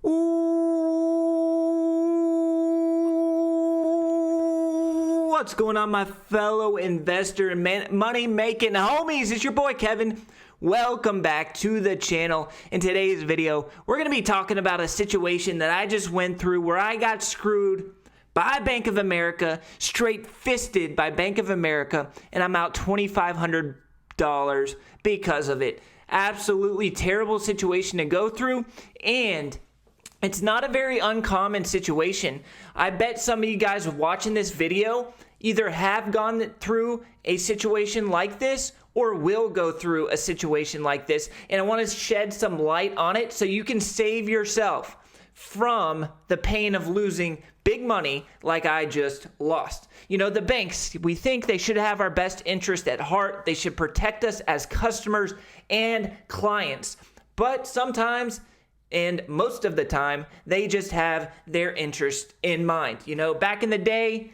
What's going on, my fellow investor and money-making homies? It's your boy, Kevin. Welcome back to the channel. In today's video, we're going to be talking about a situation that I just went through where I got screwed by Bank of America, straight fisted by Bank of America, and I'm out $2,500 because of it. Absolutely terrible situation to go through, and it's not a very uncommon situation. I bet some of you guys watching this video either have gone through a situation like this or will go through a situation like this. And I want to shed some light on it so you can save yourself from the pain of losing big money like I just lost. You know, the banks, we think they should have our best interest at heart. They should protect us as customers and clients. But sometimes, and most of the time, they just have their interest in mind. You know, back in the day,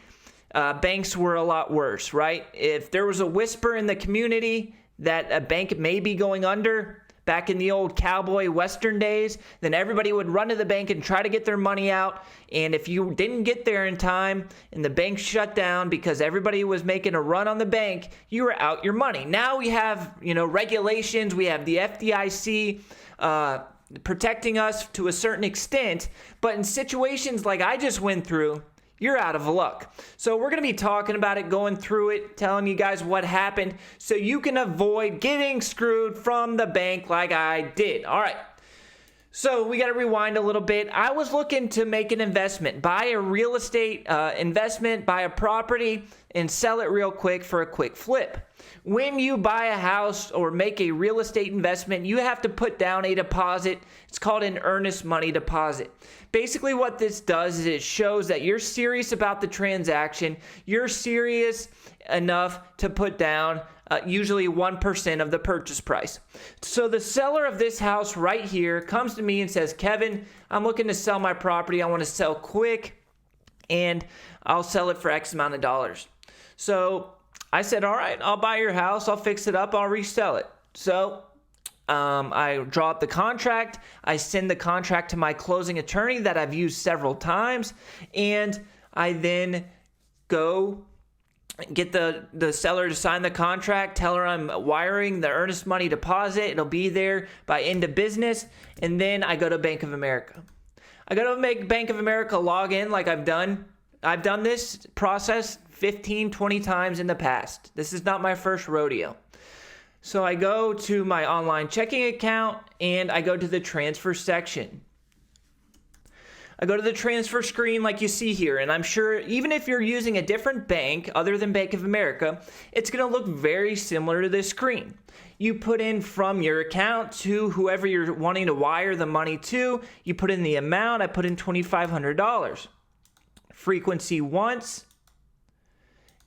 banks were a lot worse, right? If there was a whisper in the community that a bank may be going under, back in the old cowboy western days, then everybody would run to the bank and try to get their money out. And if you didn't get there in time and the bank shut down because everybody was making a run on the bank, you were out your money. Now we have, regulations. We have the FDIC, protecting us to a certain extent, but in situations like I just went through, you're out of luck. So we're going to be talking about it, going through it, telling you guys what happened so you can avoid getting screwed from the bank like I did. All right. So we got to rewind a little bit. I was looking to make an investment, buy a real estate investment, buy a property, and sell it real quick for a quick flip. When you buy a house or make a real estate investment, you have to put down a deposit. It's called an earnest money deposit. Basically what this does is it shows that you're serious about the transaction. You're serious enough to put down usually 1% of the purchase price. So the seller of this house right here comes to me and says, Kevin, I'm looking to sell my property. I want to sell quick and I'll sell it for X amount of dollars. So I said, all right, I'll buy your house. I'll fix it up. I'll resell it. So I draw up the contract. I send the contract to my closing attorney that I've used several times. And I then go get the seller to sign the contract, tell her I'm wiring the earnest money deposit. It'll be there by end of business. And then I go to Bank of America. I go to make Bank of America log in like I've done. I've done this process 15, 20 times in the past. This is not my first rodeo. So I go to my online checking account and I go to the transfer section. I go to the transfer screen like you see here, and I'm sure even if you're using a different bank other than Bank of America, it's going to look very similar to this screen. You put in from your account to whoever you're wanting to wire the money to. You put in the amount. I put in $2,500. Frequency once.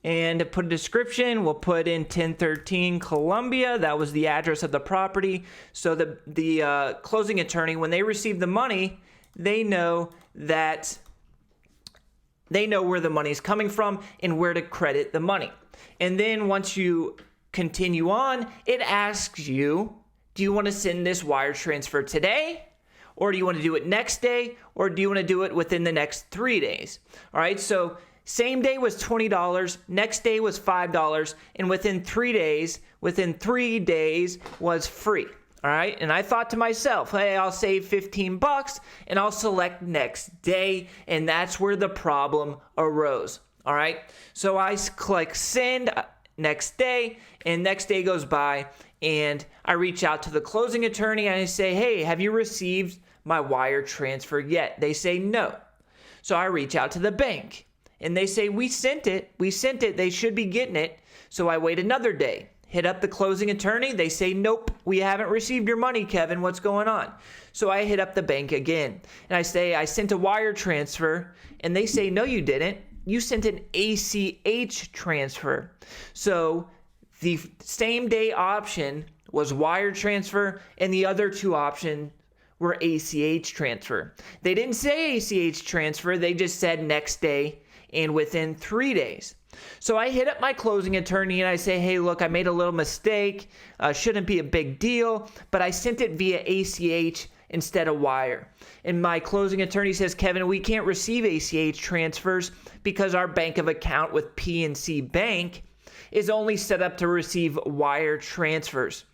And to put a description, we'll put in 1013 Columbia. That was the address of the property. So the closing attorney, when they receive the money, they know where the money is coming from and where to credit the money. And then once you continue on, it asks you, do you want to send this wire transfer today? Or do you want to do it next day? Or do you want to do it within the next 3 days? All right, so same day was $20, next day was $5, and within 3 days was free. All right, and I thought to myself, hey, I'll save $15 and I'll select next day, and that's where the problem arose. All right, so I click send next day, and next day goes by, and I reach out to the closing attorney and I say, hey, have you received my wire transfer yet? They say no. So I reach out to the bank and they say, we sent it, they should be getting it. So I wait another day. Hit up the closing attorney. They say, nope, we haven't received your money, Kevin. What's going on? So I hit up the bank again. And I say, I sent a wire transfer. And they say, no, you didn't. You sent an ACH transfer. So the same day option was wire transfer. And the other two options were ACH transfer. They didn't say ACH transfer. They just said next day and within 3 days. So I hit up my closing attorney and I say, hey, look, I made a little mistake. Shouldn't be a big deal, but I sent it via ACH instead of wire. And my closing attorney says, Kevin, we can't receive ACH transfers because our bank of account with PNC Bank is only set up to receive wire transfers.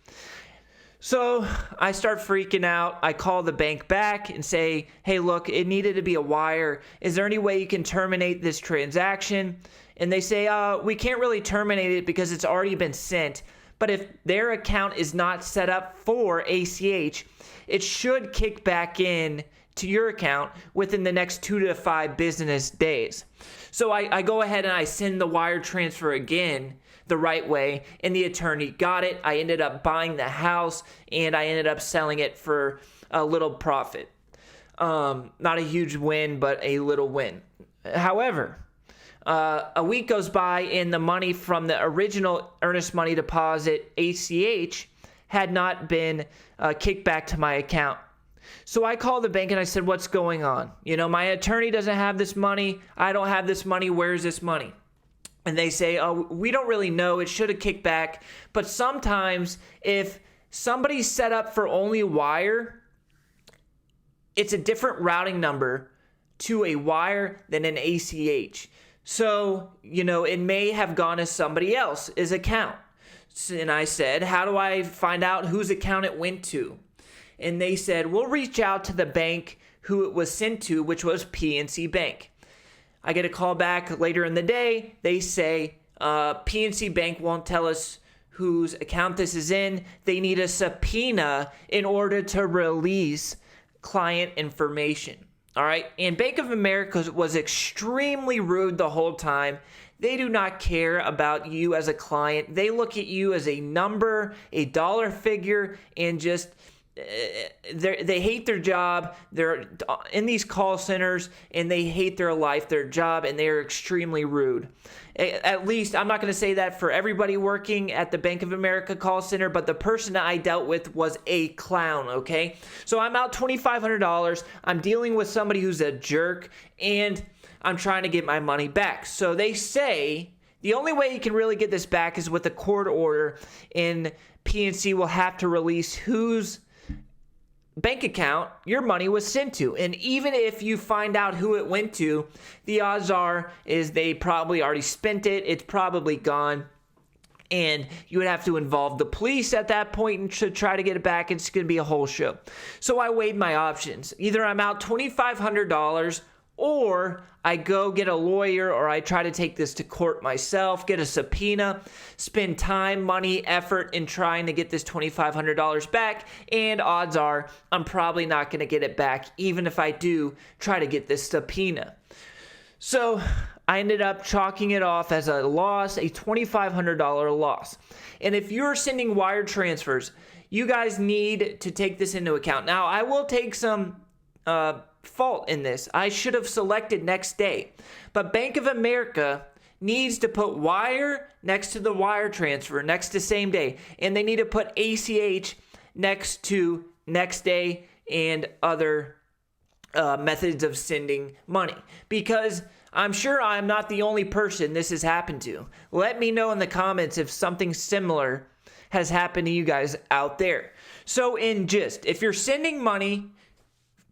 So I start freaking out. I call the bank back and say, hey, look, it needed to be a wire. Is there any way you can terminate this transaction? And they say, we can't really terminate it because it's already been sent. But if their account is not set up for ACH, it should kick back in to your account within the next 2 to 5 business days. So I go ahead and I send the wire transfer again the right way, and the attorney got it. I ended up buying the house, and I ended up selling it for a little profit. Not a huge win, but a little win. However, a week goes by, and the money from the original earnest money deposit, ACH, had not been kicked back to my account. So I called the bank and I said, what's going on? You know, my attorney doesn't have this money. I don't have this money. Where's this money? And they say, oh, we don't really know. It should have kicked back. But sometimes if somebody's set up for only wire, it's a different routing number to a wire than an ACH. So, you know, it may have gone to somebody else's account. And I said, how do I find out whose account it went to? And they said, we'll reach out to the bank who it was sent to, which was PNC Bank. I get a call back later in the day. They say, PNC Bank won't tell us whose account this is in. They need a subpoena in order to release client information. All right. And Bank of America was extremely rude the whole time. They do not care about you as a client. They look at you as a number, a dollar figure, and just they hate their job. They're in these call centers and they hate their life, their job, and they are extremely rude. At least, I'm not going to say that for everybody working at the Bank of America call center, but the person that I dealt with was a clown, okay? So I'm out $2,500. I'm dealing with somebody who's a jerk, and I'm trying to get my money back. So they say the only way you can really get this back is with a court order, and PNC will have to release whose bank account your money was sent to. And even if you find out who it went to, the odds are is they probably already spent it. It's probably gone. And you would have to involve the police at that point and to try to get it back. It's going to be a whole show. So I weighed my options. Either I'm out $2,500 or I go get a lawyer, or I try to take this to court myself, get a subpoena, spend time, money, effort in trying to get this $2,500 back, and odds are I'm probably not going to get it back, even if I do try to get this subpoena. So I ended up chalking it off as a loss, a $2,500 loss. And if you're sending wire transfers, you guys need to take this into account. Now, I will take some fault in this. I should have selected next day. But Bank of America needs to put wire next to the wire transfer, next to same day. And they need to put ACH next to next day and other methods of sending money. Because I'm sure I'm not the only person this has happened to. Let me know in the comments if something similar has happened to you guys out there. So in gist, if you're sending money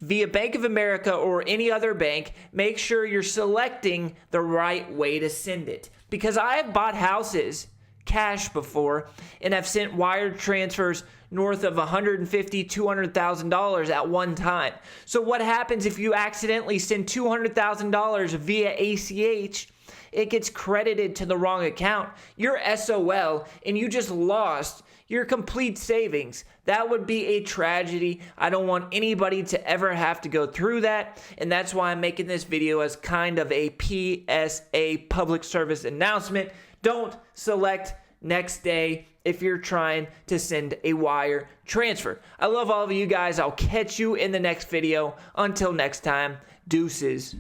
via Bank of America or any other bank, make sure you're selecting the right way to send it. Because I have bought houses cash before and have sent wire transfers north of $150,000, $200,000 at one time. So what happens if you accidentally send $200,000 via ACH? It gets credited to the wrong account. You're SOL and you just lost your complete savings. That would be a tragedy. I don't want anybody to ever have to go through that. And that's why I'm making this video as kind of a PSA, public service announcement. Don't select next day if you're trying to send a wire transfer. I love all of you guys. I'll catch you in the next video. Until next time, deuces.